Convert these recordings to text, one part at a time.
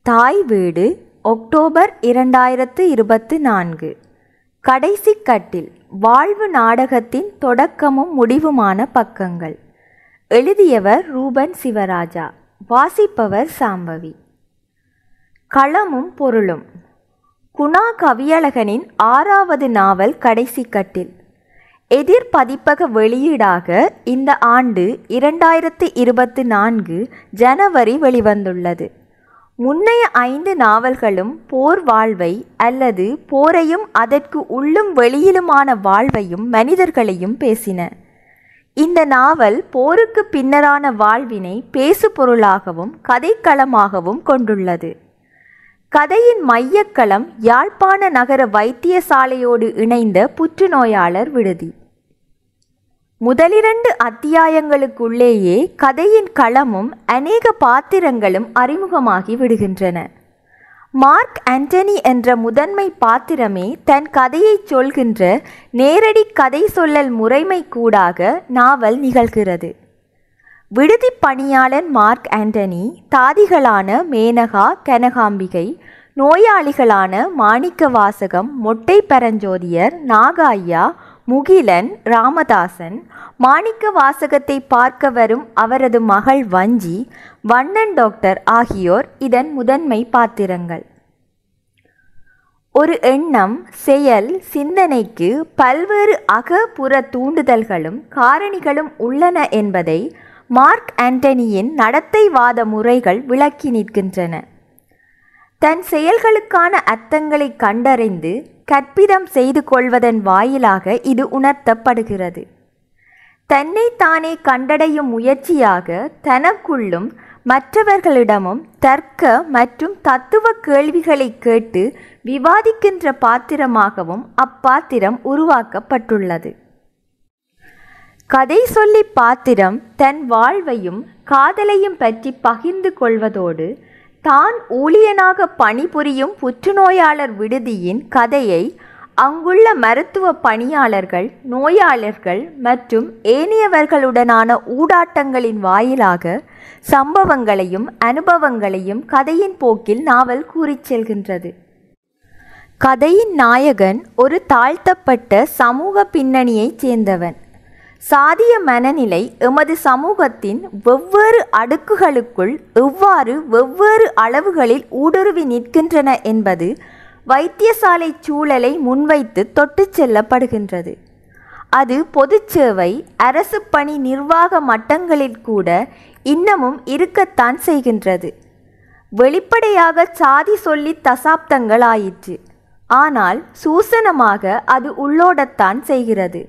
தாய் வீடு அக்டோபர் 2024. கடைசி கட்டில் வாழ்வு நாடகத்தின் தொடக்கமும் முடிவுமான பக்கங்கள். எழுதியவர் ரூபன் சிவராஜா. வாசிப்பவர் சாம்பவி. களமும் பொருளும். குணா கவியழகனின் 6வது நாவல் கடைசி கட்டில். எதிர் பதிப்பக வெளியீடாக இந்த ஆண்டு 2024 ஜனவரி வெளிவந்துள்ளது. முன்னைய 5 நாவல்களும் போர் வாழ்வை அல்லது போரையும் அதற்கு உள்ளும் வெளியிலுமான வாழ்வையும் மனிதர்களையும் பேசின. இந்த நாவல் போருக்கு பின்னரான வாழ்வினை பேசு பொருளாகவும் கதைக்களமாகவும் கொண்டுள்ளது. கதையின் மையக்களம் யாழ்ப்பாண நகர வைத்தியசாலையோடு இணைந்த புற்றுநோயாளர் விடுதி. முதலிரண்டு அத்தியாயங்களுக்குள்ளேயே கதையின் களமும் அநேக பாத்திரங்களும் அறிமுகமாகி விடுகின்றன. மார்க் ஆண்டனி என்ற முதன்மை பாத்திரமே தன் கதையை சொல்கின்ற நேரடி கதை சொல்லல் முறைமை கூடாக நாவல் நிகழ்கிறது. விடுதி பணியாளன் மார்க் ஆண்டனி, தாதிகளான மேனகா, கனகாம்பிகை, நோயாளிகளான மாணிக்கவாசகம், மொட்டை பரஞ்சோதியர், நாகாய்யா, முகிலன், ராமதாசன், மாணிக்க வாசகத்தை பார்க்க வரும் அவரது மகள் வஞ்சி, வண்ணன் டாக்டர் ஆகியோர் இதன் முதன்மை பாத்திரங்கள். ஒரு எண்ணம், செயல், சிந்தனைக்கு பல்வேறு அகப்புற தூண்டுதல்களும் காரணிகளும் உள்ளன என்பதை மார்க் ஆண்டனியின் நடத்தைவாத முறைகள் விளக்கி நிற்கின்றன. தன் செயல்களுக்கான அர்த்தங்களை கண்டறிந்து கற்பிதம் செய்து கொள்வதன் வாயிலாக இது உணர்த்தப்படுகிறது. தன்னை தானே கண்டடையும் முயற்சியாக தனக்குள்ளும் மற்றவர்களிடமும் தர்க்க மற்றும் தத்துவ கேள்விகளை கேட்டு விவாதிக்கின்ற பாத்திரமாகவும் அப்பாத்திரம் உருவாக்கப்பட்டுள்ளது. கதை சொல்லி பாத்திரம் தன் வாழ்வையும் காதலையும் பற்றி பகிர்ந்து கொள்வதோடு தான் ஊழியனாக பணிபுரியும் புற்றுநோயாளர் விடுதியின் கதையை அங்குள்ள மருத்துவ பணியாளர்கள், நோயாளர்கள் மற்றும் ஏனையவர்களுடனான ஊடாட்டங்களின் வாயிலாக சம்பவங்களையும் அனுபவங்களையும் கதையின் போக்கில் நாவல் கூறிச் செல்கின்றது. கதையின் நாயகன் ஒரு தாழ்த்தப்பட்ட சமூக பின்னணியைச் சேர்ந்தவன். சாதிய மனநிலை எமது சமூகத்தின் வெவ்வேறு அடுக்குகளுக்குள் எவ்வாறு வெவ்வேறு அளவுகளில் ஊடுருவி நிற்கின்றன என்பது வைத்தியசாலை சூழலை முன்வைத்து தொட்டுச் செல்லப்படுகின்றது. அது பொதுச்சேவை, அரசு பணி நிர்வாக மட்டங்களில் கூட இன்னமும் இருக்கத்தான் செய்கின்றது. வெளிப்படையாக சாதி சொல்லி தசாப்தங்கள் ஆயிற்று. ஆனால் சூசனமாக அது உள்ளோடத்தான் செய்கிறது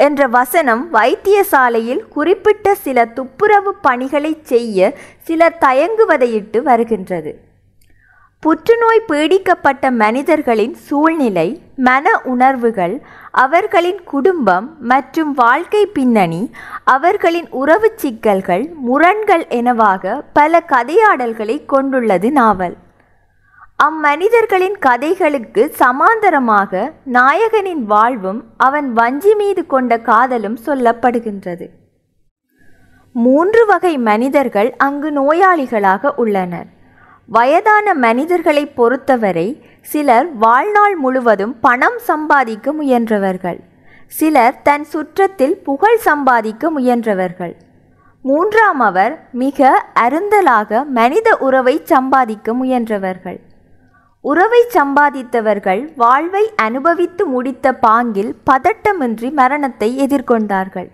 என்ற வசனம் வைத்தியசாலையில் குறிப்பிட்ட சில துப்புரவு பணிகளை செய்ய சிலர் தயங்குவதையிட்டு வருகின்றது. புற்றுநோய் பீடிக்கப்பட்ட மனிதர்களின் சூழ்நிலை, மன உணர்வுகள், அவர்களின் குடும்பம் மற்றும் வாழ்க்கை பின்னணி, அவர்களின் உறவு சிக்கல்கள், முரண்கள் எனவாக பல கதையாடல்களை கொண்டுள்ளது நாவல். அம்மனிதர்களின் கதைகளுக்கு சமாந்தரமாக நாயகனின் வாழ்வும் அவன் வஞ்சி மீது கொண்ட காதலும் சொல்லப்படுகின்றது. 3 வகை மனிதர்கள் அங்கு நோயாளிகளாக உள்ளனர். வயதான மனிதர்களை பொறுத்தவரை சிலர் வாழ்நாள் முழுவதும் பணம் சம்பாதிக்க முயன்றவர்கள், சிலர் தன் சுற்றத்தில் புகழ் சம்பாதிக்க முயன்றவர்கள். 3ஆமவர் மிக அருந்தலாக மனித உறவை சம்பாதிக்க முயன்றவர்கள். உறவை சம்பாதித்தவர்கள் வாழ்வை அனுபவித்து முடித்த பாங்கில் பதட்டமின்றி மரணத்தை எதிர்கொண்டார்கள்.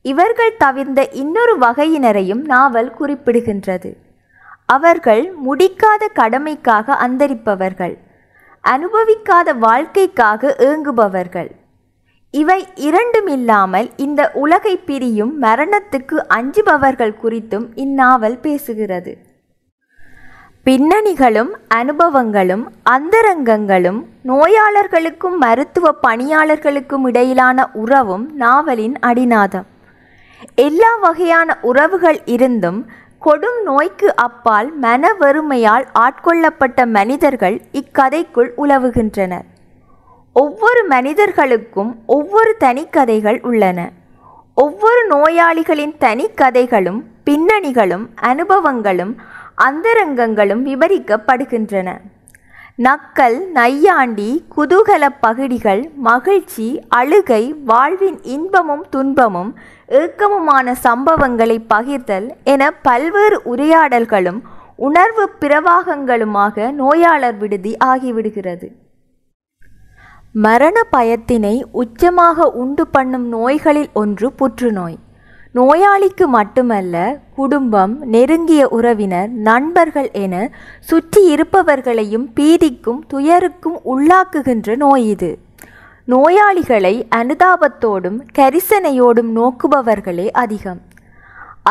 இவர்கள் தவிர்ந்த இன்னொரு வகையினரையும் நாவல் குறிப்பிடுகின்றது. அவர்கள் முடிக்காத கடமைக்காக அந்தரிப்பவர்கள், அனுபவிக்காத வாழ்க்கைக்காக ஏங்குபவர்கள். இவை இரண்டுமில்லாமல் இந்த உலகை பிரியும் மரணத்துக்கு அஞ்சுபவர்கள் குறித்தும் இந்நாவல் பேசுகிறது. பின்னணிகளும் அனுபவங்களும் அந்தரங்கங்களும் நோயாளர்களுக்கும் மருத்துவ பணியாளர்களுக்கும் இடையிலான உறவும் நாவலின் அடிநாதம். எல்லா வகையான உறவுகள் இருந்தும் கொடும் நோய்க்கு அப்பால் மன வறுமையால் ஆட்கொள்ளப்பட்ட மனிதர்கள் இக்கதைக்குள் உலவுகின்றனர். ஒவ்வொரு மனிதர்களுக்கும் ஒவ்வொரு தனிக்கதைகள் உள்ளன. ஒவ்வொரு நோயாளிகளின் தனிக்கதைகளும் பின்னணிகளும் அனுபவங்களும் அந்தரங்கங்களும் விவரிக்கப்படுகின்றன. நக்கல், நையாண்டி, குதூகல பகுதிகள், மகிழ்ச்சி, அழுகை, வாழ்வின் இன்பமும் துன்பமும் ஏக்கமுமான சம்பவங்களை பகிர்தல் என பல்வேறு உரையாடல்களும் உணர்வு பிரவாகங்களுமாக நோயாளர் விடுதி ஆகிவிடுகிறது. மரண பயத்தினை உச்சமாக உண்டு பண்ணும் நோய்களில் ஒன்று புற்றுநோய். நோயாளிக்கு மட்டுமல்ல, குடும்பம், நெருங்கிய உறவினர், நண்பர்கள் என சுற்றி இருப்பவர்களையும் பீதிக்கும் துயருக்கும் உள்ளாக்குகின்ற நோய் இது. நோயாளிகளை அனுதாபத்தோடும் கரிசனையோடும் நோக்குபவர்களே அதிகம்.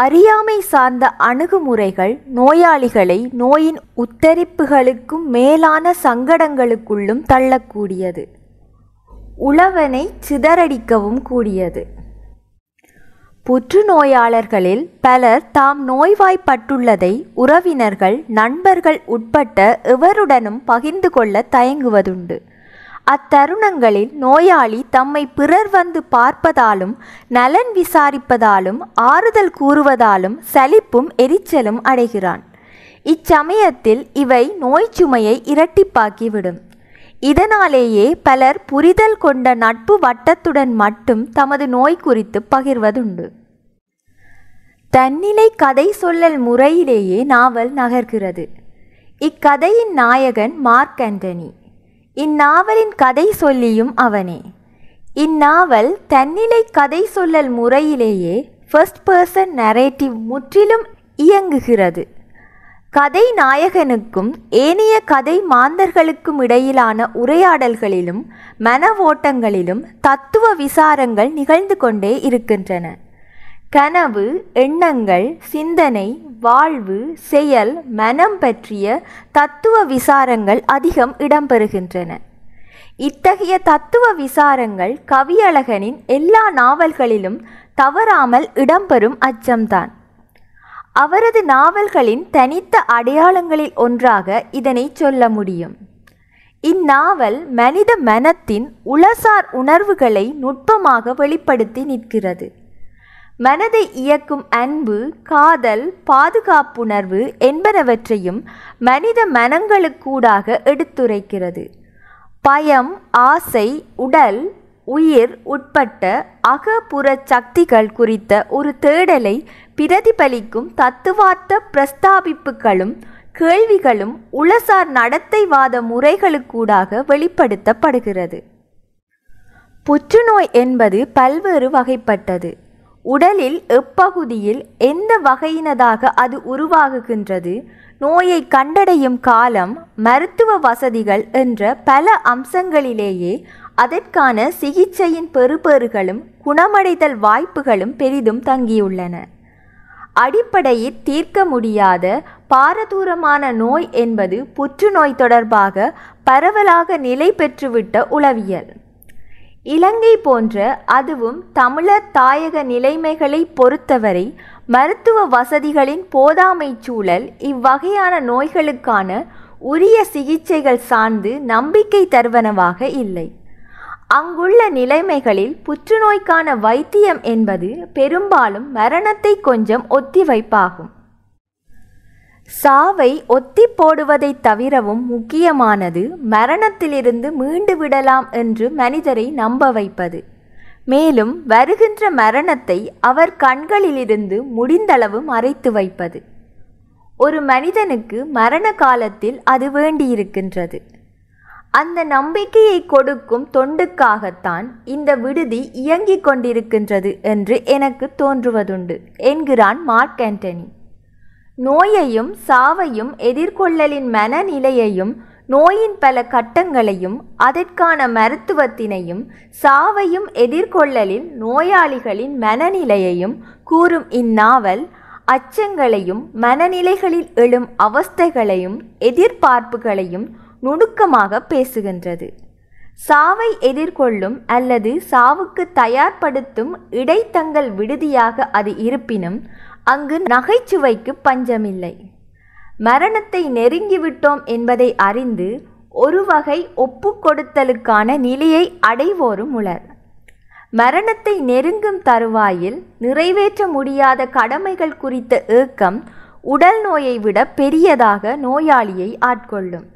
அறியாமை சார்ந்த அணுகுமுறைகள் நோயாளிகளை நோயின் உத்தரிப்புகளுக்கும் மேலான சங்கடங்களுக்குள்ளும் தள்ளக்கூடியது, உளவனை சிதறடிக்கவும் கூடியது. புற்றுநோயாளர்களில் பலர் தாம் நோய்வாய்ப்பட்டுள்ளதை உறவினர்கள், நண்பர்கள் உட்பட்ட எவருடனும் பகிர்ந்து கொள்ள தயங்குவதுண்டு. அத்தருணங்களில் நோயாளி தம்மை பிறர் வந்து பார்ப்பதாலும் நலன் விசாரிப்பதாலும் ஆறுதல் கூறுவதாலும் சலிப்பும் எரிச்சலும் அடைகிறான். இச்சமயத்தில் இவை நோய் சுமையை இரட்டிப்பாக்கிவிடும். இதனாலேயே பலர் புரிதல் கொண்ட நட்பு வட்டத்துடன் மட்டும் தமது நோய் குறித்து பகிர்வதுண்டு. தன்னிலை கதை சொல்லல் முறையிலேயே நாவல் நகர்கிறது. இக்கதையின் நாயகன் மார்க் ஆண்டனி. இந்நாவலின் கதை சொல்லியும் அவனே. இந்நாவல் தன்னிலை கதை சொல்லல் முறையிலேயே ஃபர்ஸ்ட் பர்சன் நரேட்டிவ் முற்றிலும் இயங்குகிறது. கதை நாயகனுக்கும் ஏனைய கதை மாந்தர்களுக்கும் இடையிலான உரையாடல்களிலும் மன ஓட்டங்களிலும் தத்துவ விசாரங்கள் நிகழ்ந்து கொண்டே இருக்கின்றன. கனவு, எண்ணங்கள், சிந்தனை, வாழ்வு, செயல், மனம் பற்றிய தத்துவ விசாரங்கள் அதிகம் இடம்பெறுகின்றன. இத்தகைய தத்துவ விசாரங்கள் கவியழகனின் எல்லா நாவல்களிலும் தவறாமல் இடம்பெறும் அச்சம்தான். அவரது நாவல்களின் தனித்த அடையாளங்களில் ஒன்றாக இதனை சொல்ல முடியும். இந்நாவல் மனித மனத்தின் உளசார் உணர்வுகளை நுட்பமாக வெளிப்படுத்தி நிற்கிறது. மனதை இயக்கும் அன்பு, காதல், பாதுகாப்புணர்வு என்பனவற்றையும் மனித மனங்களுக்கூடாக எடுத்துரைக்கிறது. பயம், ஆசை, உடல், உயிர் உட்பட்ட அகப்புற சக்திகள் குறித்த ஒரு தேடலை பிரதிபலிக்கும் தத்துவார்த்த பிரஸ்தாபிப்புகளும் கேள்விகளும் உளசார் நடத்தைவாத முறைகளுக்கூடாக வெளிப்படுத்தப்படுகிறது. புற்றுநோய் என்பது பல்வேறு வகைப்பட்டது. உடலில் எப்பகுதியில் எந்த வகையினதாக அது உருவாகுகின்றது, நோயை கண்டடையும் காலம், மருத்துவ வசதிகள் என்ற பல அம்சங்களிலேயே அதற்கான சிகிச்சையின் பெறுபேறுகளும் குணமடைதல் வாய்ப்புகளும் பெரிதும் தங்கியுள்ளன. அடிப்படையில் தீர்க்க முடியாத பாரதூரமான நோய் என்பது புற்றுநோய் தொடர்பாக பரவலாக நிலை பெற்றுவிட்ட உளவியல். இலங்கை போன்ற அதுவும் தமிழர் தாயக நிலைமைகளை பொறுத்தவரை மருத்துவ வசதிகளின் போதாமை சூழல் இவ்வகையான நோய்களுக்கான உரிய சிகிச்சைகள் சார்ந்து நம்பிக்கை தருவனவாக இல்லை. அங்குள்ள நிலைமைகளில் புற்றுநோய்க்கான வைத்தியம் என்பது பெரும்பாலும் மரணத்தை கொஞ்சம் ஒத்திவைப்பாகும். சாவை ஒத்தி போடுவதை தவிரவும் முக்கியமானது மரணத்திலிருந்து மீண்டு விடலாம் என்று மனிதரை நம்ப வைப்பது. மேலும் வருகின்ற மரணத்தை அவர் கண்களிலிருந்து முடிந்தளவு மறைத்து வைப்பது. ஒரு மனிதனுக்கு மரண காலத்தில் அது வேண்டியிருக்கின்றது. அந்த நம்பிக்கையை கொடுக்கும் தொண்டுக்காகத்தான் இந்த விடுதி இயங்கிக் கொண்டிருக்கின்றது என்று எனக்கு தோன்றுவதுண்டு என்கிறான் மார்க் ஆண்டனி. நோயையும் சாவையும் எதிர்கொள்ளலின் மனநிலையையும் நோயின் பல கட்டங்களையும் அதற்கான மருத்துவத்தினையும் சாவையும் எதிர்கொள்ளலில் நோயாளிகளின் மனநிலையையும் கூறும் இந்நாவல் அச்சங்களையும் மனநிலைகளில் எழும் அவஸ்தைகளையும் எதிர்பார்ப்புகளையும் நுணுக்கமாக பேசுகின்றது. சாவை எதிர்கொள்ளும் அல்லது சாவுக்கு தயார்படுத்தும் இடைத்தங்கல் விடுதியாக அது இருப்பினும் அங்கு நகைச்சுவைக்கு பஞ்சமில்லை. மரணத்தை நெருங்கிவிட்டோம் என்பதை அறிந்து ஒரு வகை ஒப்புக்கொடுத்தலுக்கான நிலையை அடைவோரும் உளர். மரணத்தை நெருங்கும் தருவாயில் நிறைவேற்ற முடியாத கடமைகள் குறித்த ஏக்கம் உடல் நோயை விட பெரியதாக நோயாளியை ஆட்கொள்ளும்.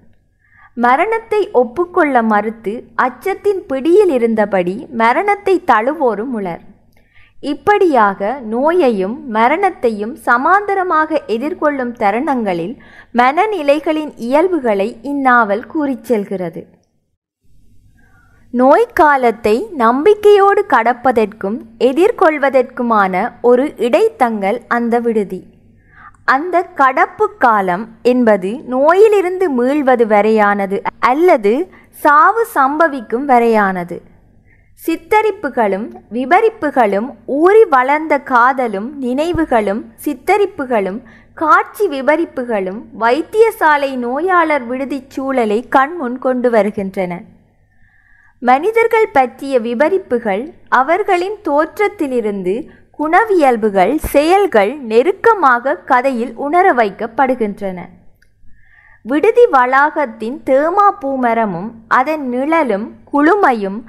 மரணத்தை ஒப்புக்கொள்ள மறுத்து அச்சத்தின் பிடியில் இருந்தபடி மரணத்தை தழுவோரும் உளர். இப்படியாக நோயையும் மரணத்தையும் சமாந்தரமாக எதிர்கொள்ளும் தருணங்களில் மனநிலைகளின் இயல்புகளை இந்நாவல் கூறிச் செல்கிறது. நோய் காலத்தை நம்பிக்கையோடு கடப்பதற்கும் எதிர்கொள்வதற்குமான ஒரு இடைத்தங்கல் அந்த விடுதி. அந்த கடப்பு காலம் என்பது நோயிலிருந்து மீள்வது வரையானது அல்லது சாவு சம்பவிக்கும் வரையானது. சித்தரிப்புகளும் விபரிப்புகளும் ஊறி வளர்ந்த காதலும் நினைவுகளும் சித்தரிப்புகளும் காட்சி விபரிப்புகளும் வைத்தியசாலை நோயாளர் விடுதிச் சூழலை கண்முன் கொண்டு வருகின்றன. மனிதர்கள் பற்றிய விபரிப்புகள் அவர்களின் தோற்றத்திலிருந்து குணவியல்புகள் செயல்கள் நெருக்கமாக கதையில் உணர வைக்கப்படுகின்றன. விடுதி வளாகத்தின் தேமா பூமரமும் அதன் நிழலும் குளுமையும்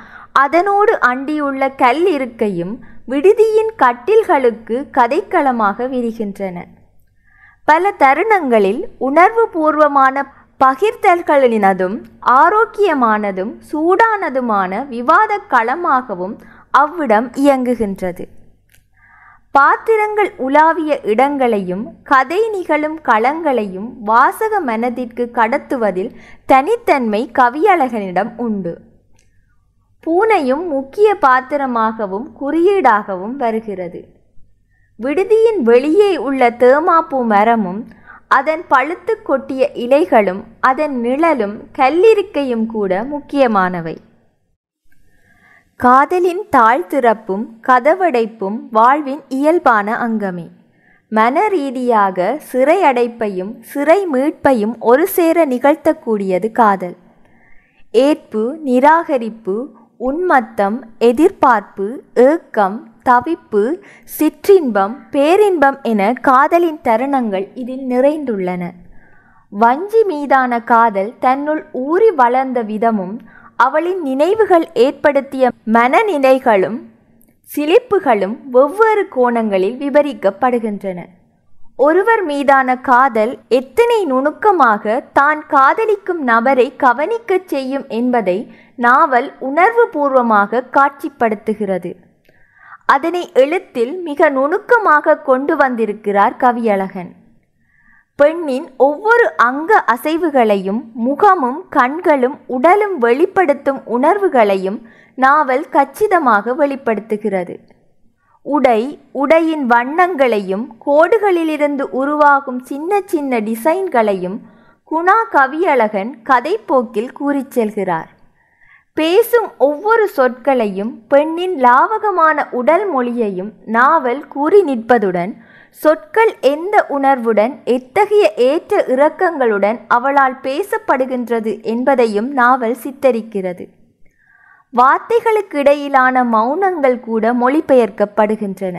அதனோடு அண்டியுள்ள கல் இருக்கையும் விடுதியின் கட்டில்களுக்கு கதைக்களமாக விரிகின்றன. பல தருணங்களில் உணர்வு பூர்வமான பகிர்தல்களினதும் ஆரோக்கியமானதும் சூடானதுமான விவாத களமாகவும் அவ்விடம் இயங்குகின்றது. பாத்திரங்கள் உலாவிய இடங்களையும் கதை நிகழும் களங்களையும் வாசக மனதிற்கு கடத்துவதில் தனித்தன்மை கவியழகனிடம் உண்டு. பூனையும் முக்கிய பாத்திரமாகவும் குறியீடாகவும் வருகிறது. விடுதியின் வெளியே உள்ள தேமாப்பூ மரமும் அதன் பழுத்து கொட்டிய இலைகளும் அதன் நிழலும் கல்லிருக்கையும் கூட முக்கியமானவை. காதலின் தாழ்த்திறப்பும் கதவடைப்பும் வாழ்வின் இயல்பான அங்கமே. மன ரீதியாக சிறை அடைப்பையும் சிறை மீட்பையும் ஒரு சேர நிகழ்த்தக்கூடியது காதல். ஏற்பு, நிராகரிப்பு, உன்மத்தம், எதிர்பார்ப்பு, ஏக்கம், தவிப்பு, சிற்றின்பம், பேரின்பம் என காதலின் தருணங்கள் இதில் நிறைந்துள்ளன. வஞ்சி மீதான காதல் தன்னுள் ஊறி வளர்ந்த விதமும் அவளின் நினைவுகள் ஏற்படுத்திய மனநிலைகளும் சிலிப்புகளும் வெவ்வேறு கோணங்களில் விவரிக்கப்படுகின்றன. ஒருவர் மீதான காதல் எத்தனை நுணுக்கமாக தான் காதலிக்கும் நபரை கவனிக்கச் செய்யும் என்பதை நாவல் உணர்வு பூர்வமாக காட்சிப்படுத்துகிறது. அதனை எழுத்தில் மிக நுணுக்கமாக கொண்டு வந்திருக்கிறார் கவியழகன். பெண்ணின் ஒவ்வொரு அங்க அசைவுகளையும் முகமும் கண்களும் உடலும் வெளிப்படுத்தும் உணர்வுகளையும் நாவல் கச்சிதமாக வெளிப்படுத்துகிறது. உடையின் வண்ணங்களையும் கோடுகளிலிருந்து உருவாகும் சின்ன சின்ன டிசைன்களையும் குணா கவியழகன் கதைப்போக்கில் கூறிச் செல்கிறார். பேசும் ஒவ்வொரு சொற்களையும் பெண்ணின் லாவகமான உடல் மொழியையும் நாவல் கூறி நிற்பதுடன் சொற்கள் எந்த உணர்வுடன் எத்தகைய ஏற்ற இறக்கங்களுடன் அவளால் பேசப்படுகின்றது என்பதையும் நாவல் சித்தரிக்கிறது. வார்த்தைகளுக்கு இடையிலான மௌனங்கள் கூட மொழிபெயர்க்கப்படுகின்றன.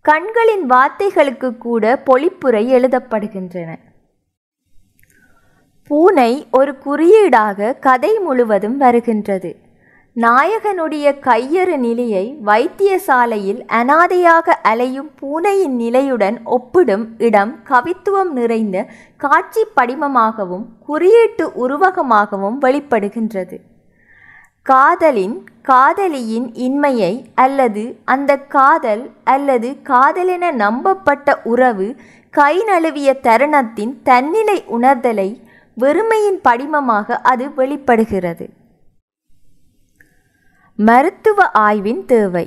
கண்களின் வார்த்தைகளுக்கு கூட பொழிப்புரை எழுதப்படுகின்றன. பூனை ஒரு குறியீடாக கதை முழுவதும் வருகின்றது. நாயகனுடைய கையறு நிலையை வைத்தியசாலையில் அனாதையாக அலையும் பூனையின் நிலையுடன் ஒப்பிடும் இடம் கவித்துவம் நிறைந்த காட்சி படிமமாகவும் குறியீட்டு உருவகமாகவும் வெளிப்படுகின்றது. காதலியின் இன்மையை அல்லது அந்த காதல் அல்லது காதலென நம்பப்பட்ட உறவு கை நழுவிய தருணத்தின் தன்னிலை உணர்தலை வெறுமையின் படிமமாக அது வெளிப்படுகிறது. மருத்துவ ஆய்வின் தேவை.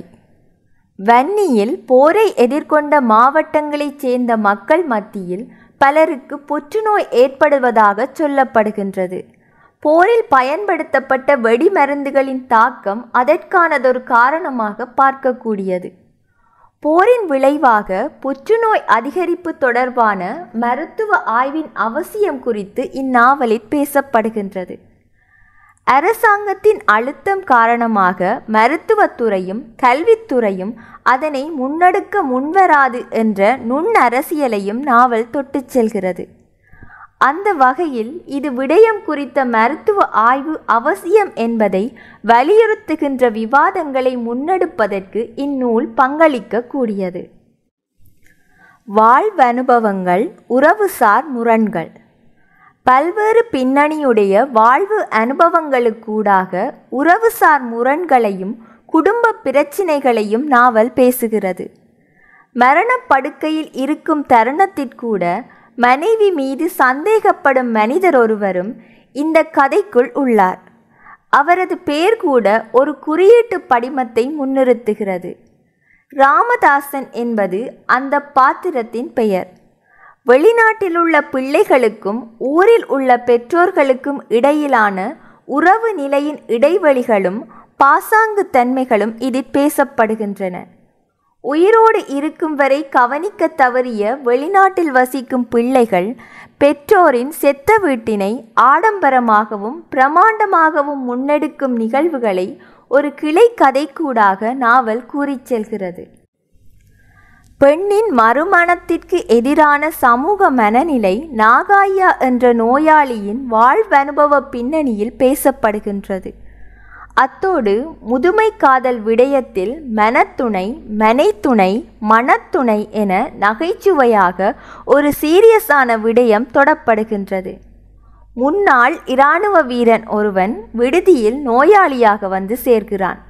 வன்னியில் போரை எதிர்கொண்ட மாவட்டங்களைச் சேர்ந்த மக்கள் மத்தியில் பலருக்கு புற்றுநோய் ஏற்படுவதாக சொல்லப்படுகின்றது. போரில் பயன்படுத்தப்பட்ட வெடிமருந்துகளின் தாக்கம் அதற்கானதொரு காரணமாக பார்க்கக்கூடியது. போரின் விளைவாக புற்றுநோய் அதிகரிப்பு தொடர்பான மருத்துவ ஆய்வின் அவசியம் குறித்து இந்நாவலில் பேசப்படுகின்றது. அரசாங்கத்தின் அழுத்தம் காரணமாக மருத்துவத்துறையும் கல்வித்துறையும் அதனை முன்னெடுக்க முன்வராது என்ற நுண்ணரசியலையும் நாவல் தொட்டுச் செல்கிறது. அந்த வகையில் இது விடயம் குறித்த மருத்துவ ஆய்வு அவசியம் என்பதை வலியுறுத்துகின்ற விவாதங்களை முன்னெடுப்பதற்கு இந்நூல் பங்களிக்க கூடியது. வாழ்வனுபவங்கள், உறவுசார் முரண்கள். பல்வேறு பின்னணியுடைய வாழ்வு அனுபவங்களுக்கூடாக உறவுசார் முரண்களையும் குடும்ப பிரச்சினைகளையும் நாவல் பேசுகிறது. மரணப்படுக்கையில் இருக்கும் தருணத்திற்கூட மனைவி மீது சந்தேகப்படும் மனிதர் ஒருவரும் இந்த கதைக்குள் உள்ளார். அவரது பெயர் கூட ஒரு குறியீட்டு படிமத்தை முன்னிறுத்துகிறது. ராமதாசன் என்பது அந்த பாத்திரத்தின் பெயர். வெளிநாட்டிலுள்ள பிள்ளைகளுக்கும் ஊரில் உள்ள பெற்றோர்களுக்கும் இடையிலான உறவு நிலையின் இடைவெளிகளும் பாசாங்கு தன்மைகளும் இதில் பேசப்படுகின்றன. உயிரோடு இருக்கும் வரை கவனிக்க தவறிய வெளிநாட்டில் வசிக்கும் பிள்ளைகள் பெற்றோரின் செத்த வீட்டினை ஆடம்பரமாகவும் பிரமாண்டமாகவும் முன்னெடுக்கும் நிகழ்வுகளை ஒரு கிளை கதைக்கூடாக நாவல் கூறிச் செல்கிறது. பெண்ணின் மறுமணத்திற்கு எதிரான சமூக மனநிலை நாகாயா என்ற நோயாளியின் வாழ்வனுபவ பின்னணியில் பேசப்படுகின்றது. அத்தோடு முதுமை காதல் விடயத்தில் மனத்துணை, மனைத்துணை, மனத்துணை என நகைச்சுவையாக ஒரு சீரியஸான விடயம் தொடப்படுகின்றது. முன்னாள் இராணுவ வீரன் ஒருவன் விடுதியில் நோயாளியாக வந்து சேர்கிறான்.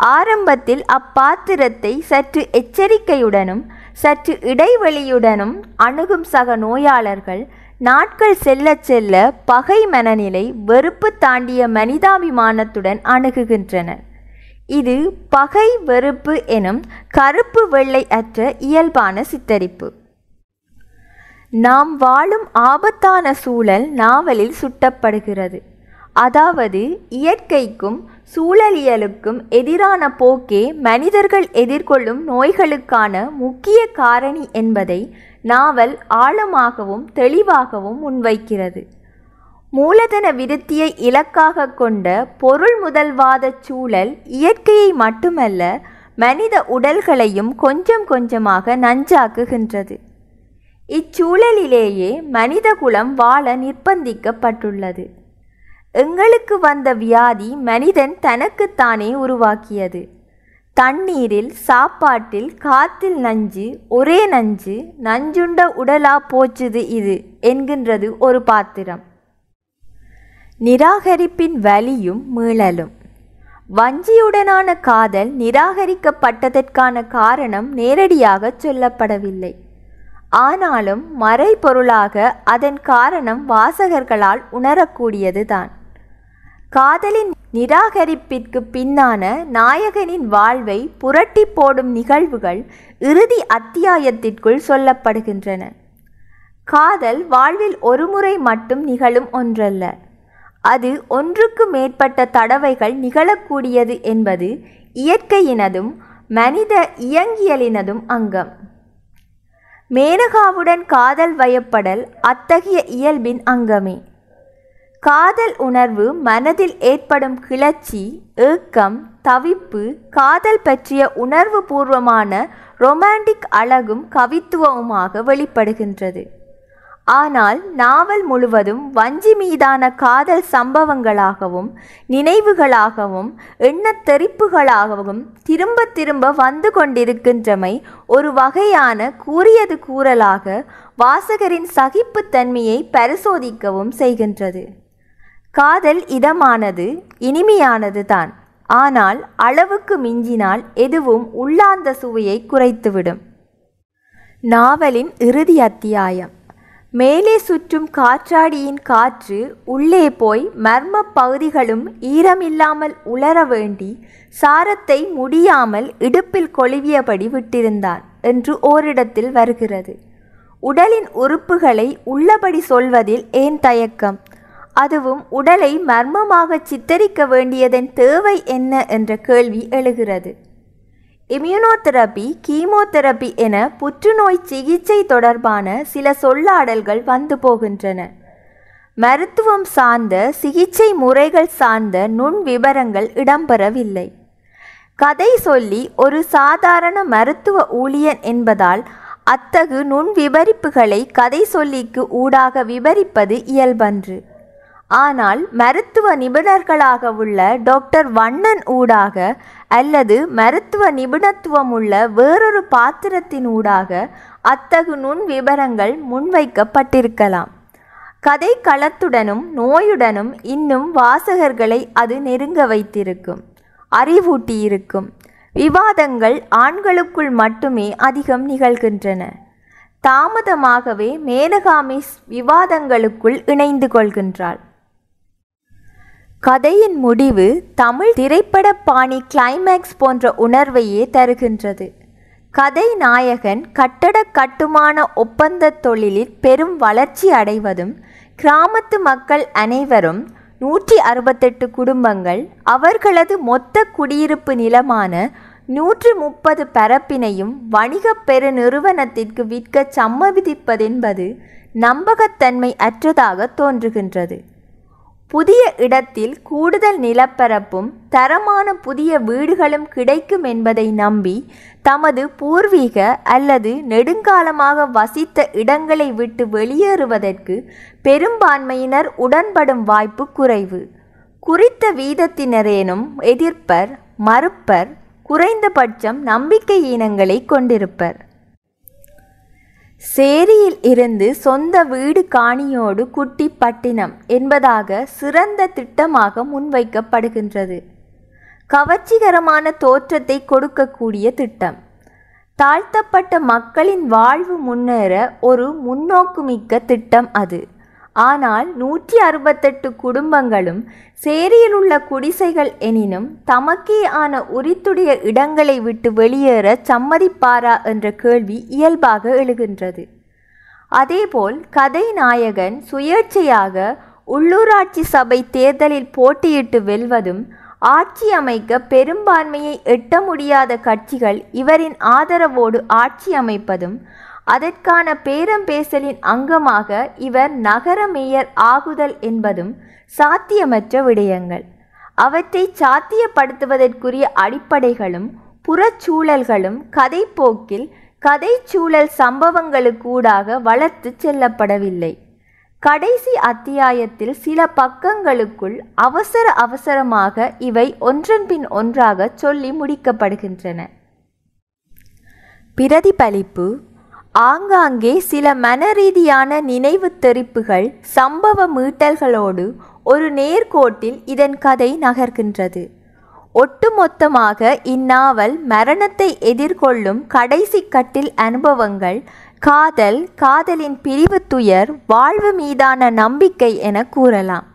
ஆரம்பத்தில் அப்பாத்திரத்தை சற்று எச்சரிக்கையுடனும் சற்று இடைவெளியுடனும் அணுகும் சக நோயாளர்கள் நாட்கள் செல்ல செல்ல பகை மனநிலை, வெறுப்பு தாண்டிய மனிதாபிமானத்துடன் அணுகுகின்றனர். இது பகை வெறுப்பு எனும் கருப்பு வெள்ளை அற்ற இயல்பான சித்தரிப்பு. நாம் வாழும் ஆபத்தான சூழல் நாவலில் சுட்டப்படுகிறது. அதாவது இயற்கைக்கும் சூழலியலுக்கும் எதிரான போக்கே மனிதர்கள் எதிர்கொள்ளும் நோய்களுக்கான முக்கிய காரணி என்பதை நாவல் ஆழமாகவும் தெளிவாகவும் முன்வைக்கிறது. மூலதன விருத்தியை இலக்காக கொண்ட பொருள் முதல்வாத சூழல் இயற்கையை மட்டுமல்ல மனித உடல்களையும் கொஞ்சம் கொஞ்சமாக நஞ்சாக்குகின்றது. இச்சூழலிலேயே மனிதகுலம் வாழ நிர்பந்திக்கப்பட்டுள்ளது. எங்களுக்கு வந்த வியாதி மனிதன் தனக்குத்தானே உருவாக்கியது. தண்ணீரில், சாப்பாட்டில், காத்தில் நஞ்சு, ஒரே நஞ்சு, நஞ்சுண்ட உடலா போச்சுது இது என்கின்றது ஒரு பாத்திரம். நிராகரிப்பின் வலியும் மீளலும். வஞ்சியுடனான காதல் நிராகரிக்கப்பட்டதற்கான காரணம் நேரடியாக சொல்லப்படவில்லை. ஆனாலும் மறைபொருளாக அதன் காரணம் வாசகர்களால் உணரக்கூடியதுதான். காதலின் நிராகரிப்பிற்கு பின்னான நாயகனின் வாழ்வை புரட்டி போடும் நிகழ்வுகள் இறுதி அத்தியாயத்திற்குள் சொல்லப்படுகின்றன. காதல் வாழ்வில் ஒருமுறை மட்டும் நிகழும் ஒன்றல்ல. அது ஒன்றுக்கு மேற்பட்ட தடவைகள் நிகழக்கூடியது என்பது இயற்கையினதும் மனித இயங்கியலினதும் அங்கம். மேனகாவுடன் காதல் வயப்படல் அத்தகைய இயல்பின் அங்கமே. காதல் உணர்வு மனதில் ஏற்படும் கிளர்ச்சி, ஏக்கம், தவிப்பு, காதல் பற்றிய உணர்வு பூர்வமான ரொமான்டிக் அழகும் கவித்துவமுமாக வெளிப்படுகின்றது. ஆனால் நாவல் முழுவதும் வஞ்சி மீதான காதல் சம்பவங்களாகவும் நினைவுகளாகவும் எண்ணத்தெரிப்புகளாகவும் திரும்ப திரும்ப வந்து கொண்டிருக்கின்றமை ஒரு வகையான கூறியது கூறலாக வாசகரின் சகிப்புத்தன்மையை பரிசோதிக்கவும் செய்கின்றது. காதல் இதமானது, இனிமையானது தான். ஆனால் அளவுக்கு மிஞ்சினால் எதுவும் உள்ளார்ந்த சுவையை குறைத்துவிடும். நாவலின் இறுதி அத்தியாயம். மேலே சுற்றும் காற்றாடியின் காற்று உள்ளே போய் மர்ம பகுதிகளும் ஈரமில்லாமல் உலர வேண்டி சாரத்தை முடியாமல் இடுப்பில் கொழுவியபடி விட்டிருந்தான் என்று ஓரிடத்தில் வருகிறது. உடலின் உறுப்புகளை உள்ளபடி சொல்வதில் ஏன் தயக்கம்? அதுவும் உடலை மர்மமாக சித்தரிக்க வேண்டியதன் தேவை என்ன என்ற கேள்வி எழுகிறது. இம்யூனோதெரபி, கீமோதெரபி என புற்றுநோய் சிகிச்சை தொடர்பான சில சொல்லாடல்கள் வந்து போகின்றன. மருத்துவம் சார்ந்த சிகிச்சை முறைகள் சார்ந்த நுண் விபரங்கள் இடம்பெறவில்லை. கதை சொல்லி ஒரு சாதாரண மருத்துவ ஊழியன் என்பதால் அத்தகு நுண் விவரிப்புகளை கதை சொல்லிக்கு ஊடாக விவரிப்பது இயல்பன்று. ஆனால் மருத்துவ நிபுணர்களாக உள்ள டாக்டர் வண்ணன் ஊடாக அல்லது மருத்துவ நிபுணத்துவம் உள்ள வேறொரு பாத்திரத்தின் ஊடாக அத்தகு நுண் விபரங்கள் முன்வைக்கப்பட்டிருக்கலாம். கதை களத்துடனும் நோயுடனும் இன்னும் வாசகர்களை அது நெருங்க வைத்திருக்கும், அறிவூட்டியிருக்கும். விவாதங்கள் ஆண்களுக்குள் மட்டுமே அதிகம் நிகழ்கின்றன. தாமதமாகவே மேனகா மிஸ் விவாதங்களுக்குள் இணைந்து கொள்கின்றாள். கதையின் முடிவு தமிழ் திரைப்பட பாணி கிளைமேக்ஸ் போன்ற உணர்வையே தருகின்றது. கதை நாயகன் கட்டட கட்டுமான ஒப்பந்த தொழிலில் பெரும் வளர்ச்சி அடைவதும், கிராமத்து மக்கள் அனைவரும் 168 குடும்பங்கள் அவர்களது மொத்த குடியிருப்பு நிலமான 130 பரப்பினையும் வணிக பெருநிறுவனத்திற்கு விற்க சம்மதிப்பதென்பது நம்பகத்தன்மை அற்றதாக தோன்றுகின்றது. புதிய இடத்தில் கூடுதல் நிலப்பரப்பும் தரமான புதிய வீடுகளும் கிடைக்கும் என்பதை நம்பி தமது பூர்வீக அல்லது நெடுங்காலமாக வசித்த இடங்களை விட்டு வெளியேறுவதற்கு பெரும்பான்மையினர் உடன்படும் வாய்ப்பு குறைவு. குறித்த வீதத்தினரேனும் எதிர்ப்பர், மறுப்பர், குறைந்தபட்சம் நம்பிக்கையீனங்களை கொண்டிருப்பர். சேரியில் இருந்து சொந்த வீடு காணியோடு குட்டி பட்டினம் என்பதாக சிறந்த திட்டமாக முன்வைக்கப்படுகின்றது. கவர்ச்சிகரமான தோற்றத்தை கொடுக்கக்கூடிய திட்டம். தாழ்த்தப்பட்ட மக்களின் வாழ்வு முன்னேற ஒரு முன்னோக்குமிக்க திட்டம் அது. ஆனால் 168 குடும்பங்களும் சேரியில் உள்ள குடிசைகள் எனினும் தமக்கே ஆன உரித்துடைய இடங்களை விட்டு வெளியேற சம்மதிப்பாரா என்ற கேள்வி இயல்பாக எழுகின்றது. அதேபோல் கதை நாயகன் சுயேட்சையாக உள்ளூராட்சி சபை தேர்தலில் போட்டியிட்டு வெல்வதும், ஆட்சி அமைக்க பெரும்பான்மையை எட்ட முடியாத கட்சிகள் இவரின் ஆதரவோடு ஆட்சி அமைப்பதும், அதற்கான பேரம் பேசலின் அங்கமாக இவர் நகர மேயர் ஆகுதல் என்பதும் சாத்தியமற்ற விடயங்கள். அவற்றை சாத்தியப்படுத்துவதற்குரிய அடிப்படைகளும் புறச்சூழல்களும் கதைப்போக்கில் கதைச்சூழல் சம்பவங்களுக்கூடாக வளர்த்து செல்லப்படவில்லை. கடைசி அத்தியாயத்தில் சில பக்கங்களுக்குள் அவசரமாக இவை ஒன்றன்பின் ஒன்றாக சொல்லி முடிக்கப்படுகின்றன. பிரதிபலிப்பு. ஆங்காங்கே சில மனரீதியான நினைவு தெரிப்புகள், சம்பவ மீட்டல்களோடு ஒரு நேர்கோட்டில் இதன் கதை நகர்கின்றது. ஒட்டுமொத்தமாக இந்நாவல் மரணத்தை எதிர்கொள்ளும் கடைசி கட்டில் அனுபவங்கள், காதல், காதலின் பிரிவு துயர், வாழ்வு மீதான நம்பிக்கை என கூறலாம்.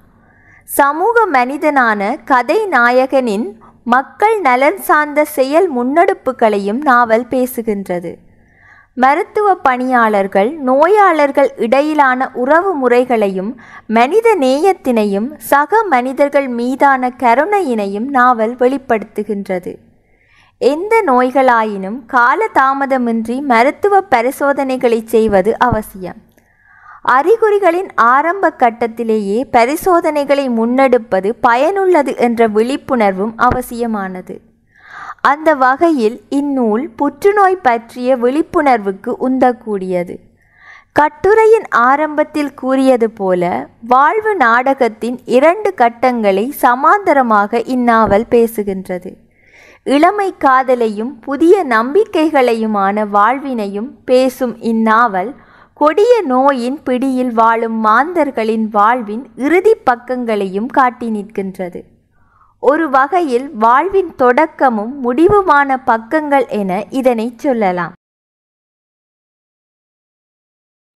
சமூக மனிதனான கதை நாயகனின் மக்கள் நலன் சார்ந்த செயல் முன்னெடுப்புகளையும் நாவல் பேசுகின்றது. மருத்துவ பணியாளர்கள், நோயாளர்கள் இடையிலான உறவு முறைகளையும் மனித நேயத்தினையும் சக மனிதர்கள் மீதான கருணையினையும் நாவல் வெளிப்படுத்துகின்றது. எந்த நோய்களாயினும் காலதாமதமின்றி மருத்துவ பரிசோதனைகளை செய்வது அவசியம். அறிகுறிகளின் ஆரம்ப கட்டத்திலேயே பரிசோதனைகளை முன்னெடுப்பது பயனுள்ளது என்ற விழிப்புணர்வும் அவசியமானது. அந்த வகையில் இந்நூல் புற்றுநோய் பற்றிய விழிப்புணர்வுக்கு உந்தக்கூடியது. கட்டுரையின் ஆரம்பத்தில் கூறியது போல வாழ்வு நாடகத்தின் 2 கட்டங்களை சமாந்தரமாக இந்நாவல் பேசுகின்றது. இளமை காதலையும் புதிய நம்பிக்கைகளையுமான வாழ்வினையும் பேசும் இந்நாவல் கொடிய நோயின் பிடியில் வாழும் மாந்தர்களின் வாழ்வின் இறுதி பக்கங்களையும் காட்டி நிற்கின்றது. ஒரு வகையில் வாழ்வின் தொடக்கமும் முடிவுமான பக்கங்கள் என இதனை சொல்லலாம்.